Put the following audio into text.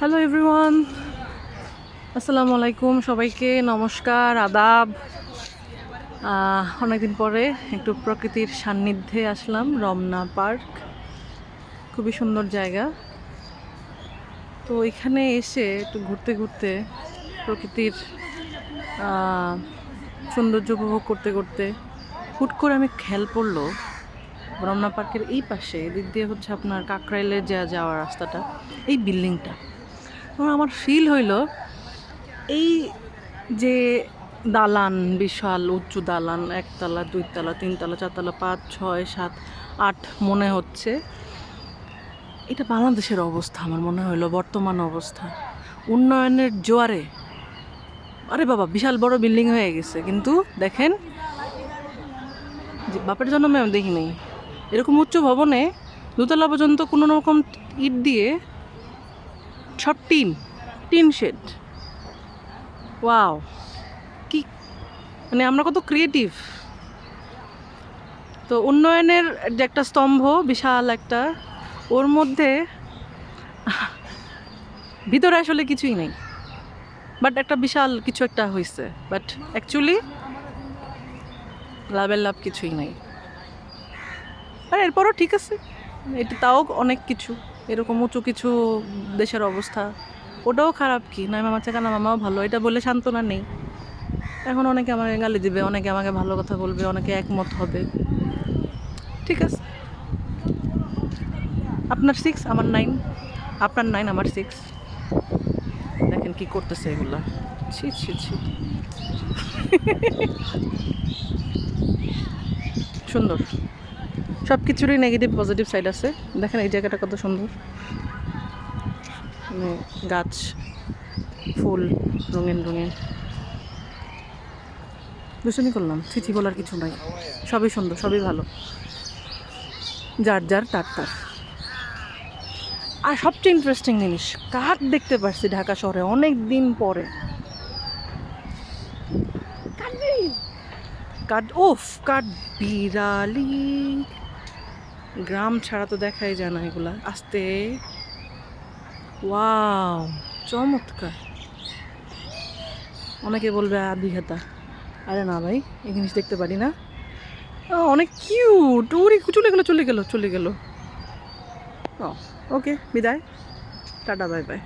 Hello everyone, আসসালামু আলাইকুম। সবাইকে নমস্কার, আদাব। অনেকদিন পরে একটু প্রকৃতির সান্নিধ্যে আসলাম। রমনা পার্ক খুবই সুন্দর জায়গা। তো এখানে এসে একটু ঘুরতে ঘুরতে প্রকৃতির সৌন্দর্য উপভোগ করতে করতে হুট করে আমি খেয়াল পড়লো রমনা পার্কের এই পাশে এদিক দিয়ে হচ্ছে আপনার কাকরাইলের যাওয়ার রাস্তাটা, এই বিল্ডিংটা আমার ফিল হইলো এই যে দালান, বিশাল উঁচু দালান, 1 তলা 2 তলা 3 তলা 4 তলা 5 6 7 8 মনে হচ্ছে এটা বাংলাদেশের অবস্থা। আমার মনে হলো বর্তমান অবস্থা উন্নয়নের জোয়ারে আরে বাবা বিশাল বড় বিল্ডিং হয়ে গেছে, কিন্তু দেখেন যে বাপের জন্মে আমি দেখি নাই এরকম উচ্চ ভবনে 2 তলা পর্যন্ত কোনো রকম ইট দিয়ে সব টিন শেড। ওয়াও, কি মানে আমরা কত ক্রিয়েটিভ। তো উন্নয়নের যে একটা স্তম্ভ বিশাল একটা, ওর মধ্যে ভিতরে আসলে কিছুই নেই, বাট একটা বিশাল কিছু একটা হয়েছে, বাট অ্যাকচুয়ালি লাভের লাভ কিছুই নাই। আর এরপরও ঠিক আছে, এটা তাও অনেক কিছু এরকম উঁচু কিছু দেশের অবস্থা, ওটাও খারাপ কি নয়। মামা চাকানা মামাও ভালো, এটা বলে সান্ত্বনা নেই। এখন অনেকে আমাকে গালি দিবে, অনেকে আমাকে ভালো কথা বলবে, অনেকে একমত হবে, ঠিক আছে। আপনার 6 আমার 9, আপনার 9 আমার 6। দেখেন কি করতেছে এগুলা, ছি ছি ছি। সুন্দর, সব কিছুরই নেগেটিভ পজিটিভ সাইড আছে। দেখেন এই জায়গাটা কত সুন্দর, মানে গাছ, ফুল, রঙিন রঙিন। দুষ্টুমি করলাম, ছিছি বলার কিছু নাই, সবই সুন্দর, সবই ভালো, যার যার তার তার। আর সবচেয়ে ইন্টারেস্টিং জিনিস, কাক দেখতে পারছি ঢাকা শহরে অনেক দিন পরে। কাঠ বিড়ালি, গ্রাম ছাড়া তো দেখাই যায় না এগুলা। আস্তে, ওয়াও, চমৎকার। অনেকে বলবে আদিঘাতা, আরে না ভাই, এই জিনিস দেখতে পারি না। অনেক কিউট, ওরে চলে গেল। ওকে, বিদায়, টাটা, বাই বাই।